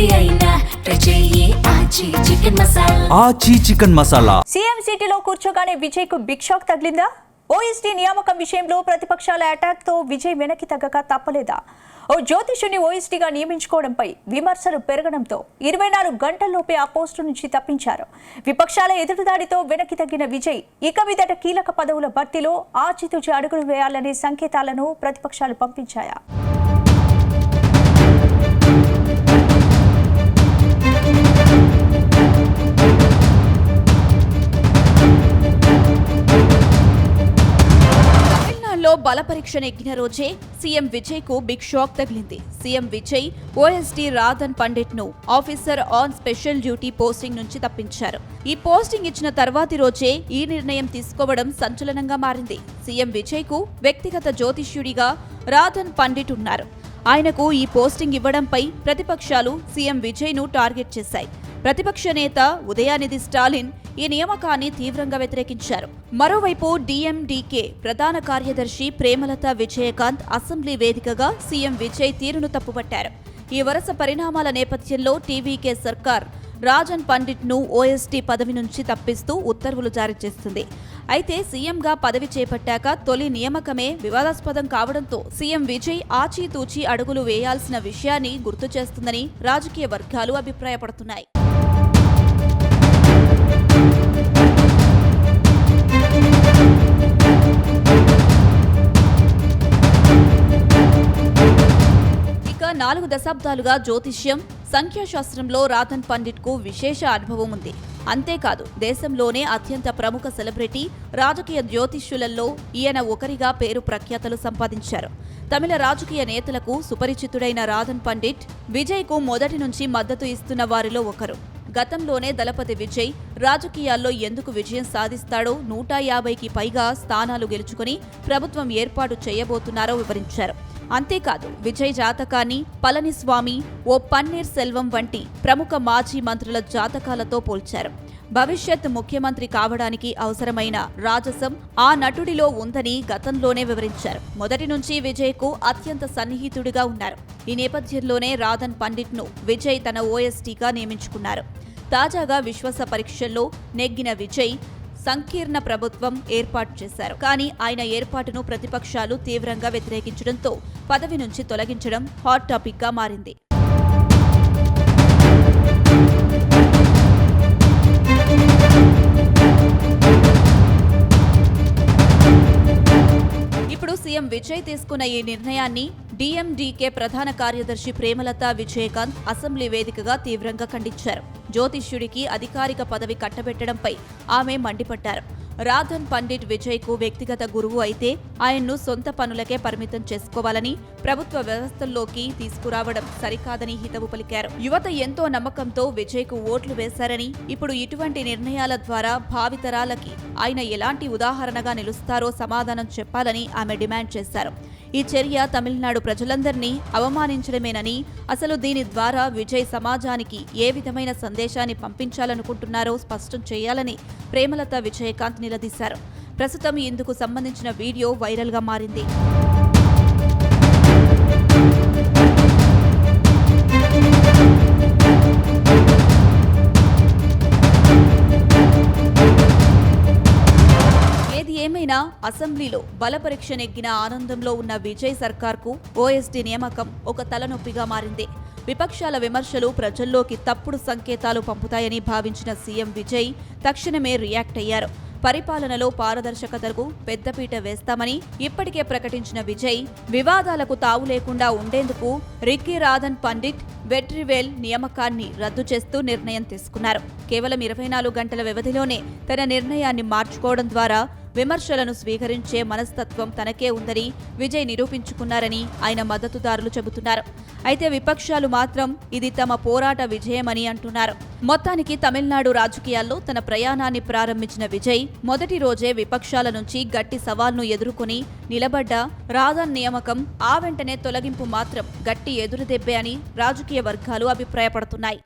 ఆచి chicken masala. CM సిటీలో కూర్చోగానే విజయ్ కు బిగ్ షాక్ తగిలిందా? ఓఎస్టీ నియామకం విషయంలో ప్రతిపక్షాల అటాక్ తో విజయ్ వెనక్కి తగ్గక తప్పలేదా? ఓ జ్యోతిషుని ఓఎస్టీగా నియమించుకోవడంపై విమర్శలు పెరగడంతో 24 గంటల్లోపే ఆ పోస్టు నుంచి తప్పించారు. విపక్షాల ఎదురుదాడితో వెనక్కి తగ్గిన విజయ్ ఇక మీదట కీలక పదవుల భర్తీలో ఆచితూచి అడుగులు వేయాలనే సంకేతాలను ప్రతిపక్షాలు పంపించాయా? బల పరీక్ష నెగ్గిన రోజే సీఎం విజయ్ కు బిగ్ షాక్ తగిలింది. సీఎం విజయ్ ఓఎస్డీ రాధన్ పండిట్ ను officer on special duty posting నుంచి తప్పించారు. ఈ పోస్టింగ్ ఇచ్చిన తర్వాతి రోజే ఈ నిర్ణయం తీసుకోవడం సంచలనంగా మారింది. సీఎం విజయ్ కు వ్యక్తిగత జ్యోతిష్యుడిగా రాధన్ పండిట్ ఉన్నారు. ఆయనకు ఈ పోస్టింగ్ ఇవ్వడంపై ప్రతిపక్షాలు సీఎం విజయ్ ను టార్గెట్ చేశాయి. ప్రతిపక్ష నేత ఉదయానిధి స్టాలిన్ ఈ నియామకాన్ని తీవ్రంగా వ్యతిరేకించారు. మరోవైపు డీఎండీకే ప్రధాన కార్యదర్శి ప్రేమలత విజయకాంత్ అసెంబ్లీ వేదికగా సీఎం విజయ్ తీరును తప్పుపట్టారు. ఈ వరుస పరిణామాల నేపథ్యంలో టీవీకే సర్కార్ రాజన్ పండిట్ ను ఓఎస్టీ పదవి నుంచి తప్పిస్తూ ఉత్తర్వులు జారీ చేస్తుంది. అయితే సీఎంగా పదవి చేపట్టాక తొలి నియామకమే వివాదాస్పదం కావడంతో సీఎం విజయ్ ఆచితూచి అడుగులు వేయాల్సిన విషయాన్ని గుర్తు చేస్తుందని రాజకీయ వర్గాలు అభిప్రాయపడుతున్నాయి. ఇక 4 దశాబ్దాలుగా జ్యోతిష్యం, సంఖ్యాశాస్త్రంలో రాధన్ పండిట్ కు విశేష అనుభవం ఉంది. అంతేకాదు దేశంలోనే అత్యంత ప్రముఖ సెలబ్రిటీ రాజకీయ జ్యోతిష్యులలో ఈయన ఒకరిగా పేరు ప్రఖ్యాతలు సంపాదించారు. తమిళ రాజకీయ నేతలకు సుపరిచితుడైన రాధన్ పండిట్ విజయ్ కు మొదటి నుంచి మద్దతు ఇస్తున్న వారిలో ఒకరు. గతంలోనే దళపతి విజయ్ రాజకీయాల్లో ఎందుకు విజయం సాధిస్తాడో 150కి పైగా స్థానాలు గెలుచుకుని ప్రభుత్వం ఏర్పాటు చేయబోతున్నారో వివరించారు. అంతేకాదు విజయ్ జాతకాన్ని పళనిస్వామి, ఓ పన్నీర్ సెల్వం వంటి ప్రముఖ మాజీ మంత్రుల జాతకాలతో పోల్చారు. భవిష్యత్ ముఖ్యమంత్రి కావడానికి అవసరమైన రాజసం ఆ నటుడిలో ఉందని గతంలోనే వివరించారు. మొదటి నుంచి విజయ్ కు అత్యంత సన్నిహితుడిగా ఉన్నారు. ఈ నేపథ్యంలోనే రాధన్ పండిట్ ను విజయ్ తన ఓఎస్టీగా నియమించుకున్నారు. తాజాగా విశ్వాస పరీక్షల్లో నెగ్గిన విజయ్ సంకీర్ణ ప్రభుత్వం ఏర్పాటు చేశారు. కానీ ఆయన ఏర్పాటును ప్రతిపక్షాలు తీవ్రంగా వ్యతిరేకించడంతో పదవి నుంచి తొలగించడం హాట్ టాపిక్ గా మారింది. ఇప్పుడు సీఎం విజయ్ తీసుకున్న ఈ నిర్ణయాన్ని డీఎండీకే ప్రధాన కార్యదర్శి ప్రేమలత విజయకాంత్ అసెంబ్లీ వేదికగా తీవ్రంగా ఖండించారు. జ్యోతిష్యుడికి అధికారిక పదవి కట్టబెట్టడంపై ఆమె మండిపడ్డారు. రాధన్ పండిట్ విజయ్ కు వ్యక్తిగత గురువు అయితే ఆయన్ను సొంత పనులకే పరిమితం చేసుకోవాలని, ప్రభుత్వ వ్యవస్థల్లోకి తీసుకురావడం సరికాదని హితవు పలికారు. యువత ఎంతో నమ్మకంతో విజయ్ కు ఓట్లు వేశారని, ఇప్పుడు ఇటువంటి నిర్ణయాల ద్వారా భావితరాలకి ఆయన ఎలాంటి ఉదాహరణగా నిలుస్తారో సమాధానం చెప్పాలని ఆమె డిమాండ్ చేశారు. ఈ చర్య తమిళనాడు ప్రజలందరినీ అవమానించడమేనని, అసలు దీని ద్వారా విజయ్ సమాజానికి ఏ విధమైన సందేశాన్ని పంపించాలనుకుంటున్నారో స్పష్టం చేయాలని ప్రేమలత విజయకాంత్ నిలదీశారు. ప్రస్తుతం ఇందుకు సంబంధించిన వీడియో వైరల్గా మారింది. ఏమైనా అసెంబ్లీలో బలపరీక్ష నెగ్గిన ఆనందంలో ఉన్న విజయ్ సర్కార్కు ఓఎస్టీ నియామకం ఒక తలనొప్పిగా మారింది. విపక్షాల విమర్శలు ప్రజల్లోకి తప్పుడు సంకేతాలు పంపుతాయని భావించిన సీఎం విజయ్ తక్షణమే రియాక్ట్ అయ్యారు. పరిపాలనలో పారదర్శకతకు పెద్దపీట వేస్తామని ఇప్పటికే ప్రకటించిన విజయ్ వివాదాలకు తావు లేకుండా ఉండేందుకు రిక్కీ రాధన్ పండిట్ వెట్రివేల్ నియామకాన్ని రద్దు చేస్తూ నిర్ణయం తీసుకున్నారు. కేవలం 24 గంటల వ్యవధిలోనే తన నిర్ణయాన్ని మార్చుకోవడం ద్వారా విమర్శలను స్వీకరించే మనస్తత్వం తనకే ఉందని విజయ్ నిరూపించుకున్నారని ఆయన మద్దతుదారులు చెబుతున్నారు. అయితే విపక్షాలు మాత్రం ఇది తమ పోరాట విజయమని అంటున్నారు. మొత్తానికి తమిళనాడు రాజకీయాల్లో తన ప్రయాణాన్ని ప్రారంభించిన విజయ్ మొదటి రోజే విపక్షాల నుంచి గట్టి సవాల్ను ఎదుర్కొని నిలబడ్డ రాధన్ నియామకం ఆ వెంటనే తొలగింపు మాత్రం గట్టి ఎదురుదెబ్బే అని రాజకీయ వర్గాలు అభిప్రాయపడుతున్నాయి.